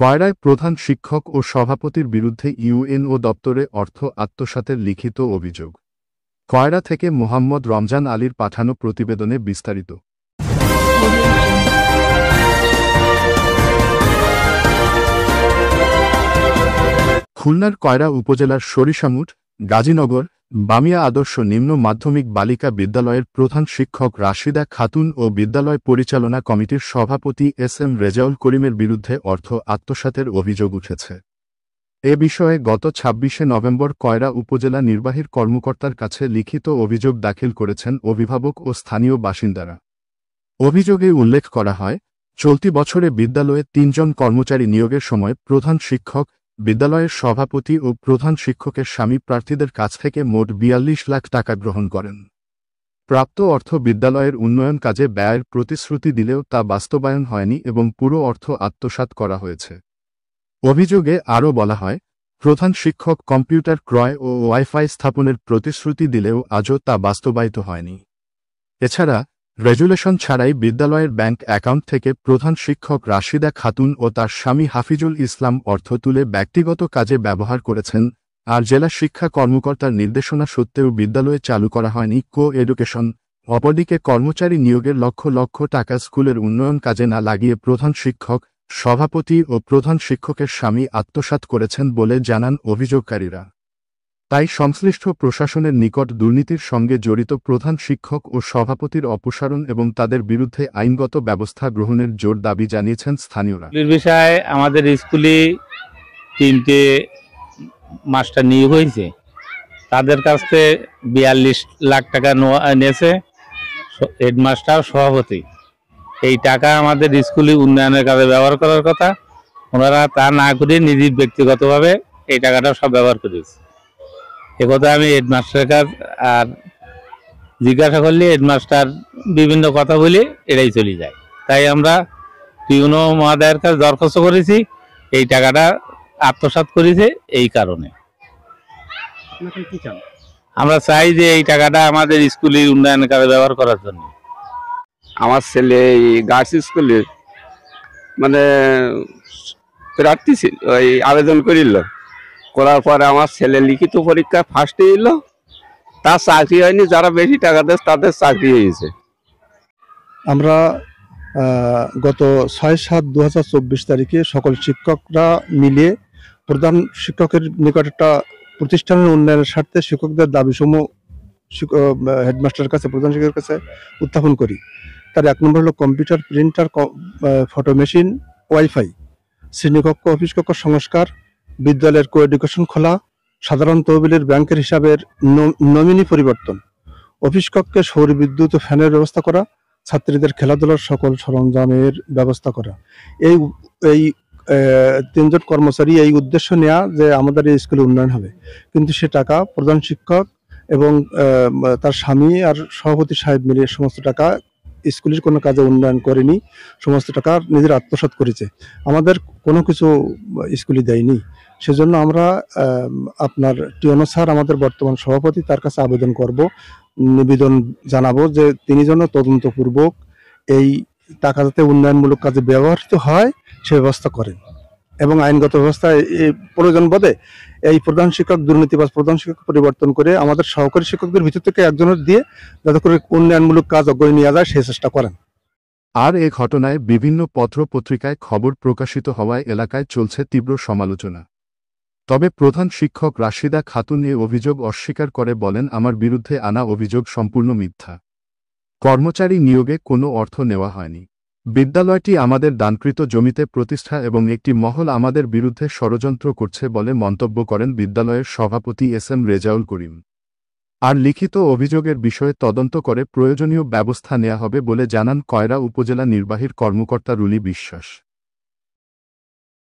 কয়রায় প্রধান শিক্ষক ও সভাপতির বিরুদ্ধে ইউএনও দপ্তরে অর্থ আত্মসাতের লিখিত অভিযোগ। কয়রা থেকে মোহাম্মদ রমজান আলীর পাঠানো প্রতিবেদনে বিস্তারিত। খুলনার কয়রা উপজেলার সরিষামুট, গাজীনগর, বামিয়া আদর্শ নিম্ন মাধ্যমিক বালিকা বিদ্যালয়ের প্রধান শিক্ষক রাশিদা খাতুন ও বিদ্যালয় পরিচালনা কমিটির সভাপতি এস.এম. রেজাউল করিমের বিরুদ্ধে অর্থ আত্মসাতের অভিযোগ উঠেছে। এ বিষয়ে গত ২৬শে নভেম্বর কয়রা উপজেলা নির্বাহী কর্মকর্তার কাছে লিখিত অভিযোগ দাখিল করেছেন অভিভাবক ও স্থানীয় বাসিন্দারা। অভিযোগে উল্লেখ করা হয়, চলতি বছরে বিদ্যালয়ে ৩ জন কর্মচারী নিয়োগের সময় প্রধান শিক্ষক, বিদ্যালয়ের সভাপতি ও প্রধান শিক্ষকের স্বামী প্রার্থীদের কাছ থেকে মোট ৪২ লাখ টাকা গ্রহণ করেন। প্রাপ্ত অর্থ বিদ্যালয়ের উন্নয়ন কাজে ব্যয়ের প্রতিশ্রুতি দিলেও তা বাস্তবায়ন হয়নি এবং পুরো অর্থ আত্মসাৎ করা হয়েছে। অভিযোগে আরও বলা হয়, প্রধান শিক্ষক কম্পিউটার ক্রয় ও ওয়াইফাই স্থাপনের প্রতিশ্রুতি দিলেও আজও তা বাস্তবায়িত হয়নি। এছাড়া রেজুলেশন ছাড়াই বিদ্যালয়ের ব্যাংক অ্যাকাউন্ট থেকে প্রধান শিক্ষক রাশিদা খাতুন ও তার স্বামী হাফিজুল ইসলাম অর্থ তুলে ব্যক্তিগত কাজে ব্যবহার করেছেন, আর জেলা শিক্ষা কর্মকর্তার নির্দেশনা সত্ত্বেও বিদ্যালয়ে চালু করা হয়নি কো-এডুকেশন। অপরদিকে কর্মচারী নিয়োগের লক্ষ লক্ষ টাকা স্কুলের উন্নয়ন কাজে না লাগিয়ে প্রধান শিক্ষক, সভাপতি ও প্রধান শিক্ষকের স্বামী আত্মসাৎ করেছেন বলে জানান অভিযোগকারীরা। তাই সংশ্লিষ্ট প্রশাসনের নিকট দুর্নীতির সঙ্গে জড়িত প্রধান শিক্ষক ও সভাপতির অপসারণ এবং তাদের বিরুদ্ধে আইনগত ব্যবস্থা গ্রহণের জোর দাবি জানিয়েছেন স্থানীয়রা। বিষয়ে আমাদের স্কুলে 3টে মাস্টার নিয়োগ হয়েছে, তাদের কাছ থেকে ৪২ লাখ টাকা নিয়েছে হেডমাস্টার, সভাপতি। এই টাকা আমাদের স্কুলে উন্নয়নের কাজে ব্যবহার করার কথা, ওনারা তা না করে নিজের ব্যক্তিগতভাবে এই টাকাটা সব ব্যবহার করেছে। একথা আমি হেডমাস্টারের কাজ আর জিজ্ঞাসা করলে হেডমাস্টার বিভিন্ন কথা বলে এটাই চলে যায়। তাই আমরা টিউনো মহোদয়ের কাছে দরখাস্ত করেছি, এই টাকাটা আত্মসাৎ করেছে। এই কারণে আমরা চাই যে এই টাকাটা আমাদের স্কুলের উন্নয়নের কাজে ব্যবহার করার জন্য। আমার ছেলে এই গার্লস স্কুলে মানে প্রার্থী ছিল, ওই আবেদন করিল, করার পরে আমার ছেলে লিখিত পরীক্ষা ফার্স্টে এলো, তার চাকরি হয়নি। যারা বেশি টাকা দেয় তাদের চাকরি হয়েছে। আমরা গত ৬/৭/২০২৪ তারিখে সকল শিক্ষকরা মিলে প্রধান শিক্ষকের নিকট একটা প্রতিষ্ঠানের উন্নয়নের স্বার্থে শিক্ষকদের দাবিসমূহ হেডমাস্টারের কাছে, প্রধান শিক্ষকের কাছে উত্থাপন করি। তার ১ নম্বর হলো computer, printer, photo machine, wifi, শ্রেণীকক্ষ, অফিস কক্ষ সংস্কার, বিদ্যালয়ের কো-এডুকেশন খোলা, সাধারণ তহবিলের ব্যাংকের হিসাবের নমিনি পরিবর্তন, অফিস কক্ষে সৌর বিদ্যুৎ ও ফ্যানের ব্যবস্থা করা, ছাত্রীদের খেলাধুলার সকল সরঞ্জামের ব্যবস্থা করা। এই ৩ জন কর্মচারী এই উদ্দেশ্য নেওয়া যে আমাদের এই স্কুলে উন্নয়ন হবে, কিন্তু সে টাকা প্রধান শিক্ষক এবং তার স্বামী আর সভাপতি সাহেব মিলে সমস্ত টাকা স্কুলের কোনো কাজে উন্নয়ন করেনি, সমস্ত টাকা নিজের আত্মসাৎ করেছে। আমাদের কোনো কিছু স্কুলে দেয়নি। সেজন্য আমরা আপনার টিওনো স্যার, আমাদের বর্তমান সভাপতি, তার কাছে আবেদন করব, নিবেদন জানাবো যে তিনি যেন তদন্তপূর্বক এই টাকা যাতে উন্নয়নমূলক কাজে ব্যবহৃত হয় সে ব্যবস্থা করেন এবং আইনগত ব্যবস্থা প্রয়োজন বোধে এই প্রধান শিক্ষক, দুর্নীতিবাজ প্রধান শিক্ষক পরিবর্তন করে আমাদের সহকারী শিক্ষকদের ভিতর থেকে একজনের দিয়ে যাতে করে উন্নয়নমূলক কাজ অগ্রণী নেওয়া যায় সেই চেষ্টা করেন। আর এ ঘটনায় বিভিন্ন পত্র পত্রিকায় খবর প্রকাশিত হওয়ায় এলাকায় চলছে তীব্র সমালোচনা। তবে প্রধান শিক্ষক রাশিদা খাতুন এ অভিযোগ অস্বীকার করে বলেন, আমার বিরুদ্ধে আনা অভিযোগ সম্পূর্ণ মিথ্যা। কর্মচারী নিয়োগে কোনো অর্থ নেওয়া হয়নি। বিদ্যালয়টি আমাদের দানকৃত জমিতে প্রতিষ্ঠা এবং একটি মহল আমাদের বিরুদ্ধে ষড়যন্ত্র করছে বলে মন্তব্য করেন বিদ্যালয়ের সভাপতি এস.এম. রেজাউল করিম। আর লিখিত অভিযোগের বিষয়ে তদন্ত করে প্রয়োজনীয় ব্যবস্থা নেওয়া হবে বলে জানান কয়রা উপজেলা নির্বাহী কর্মকর্তা রুলি বিশ্বাস।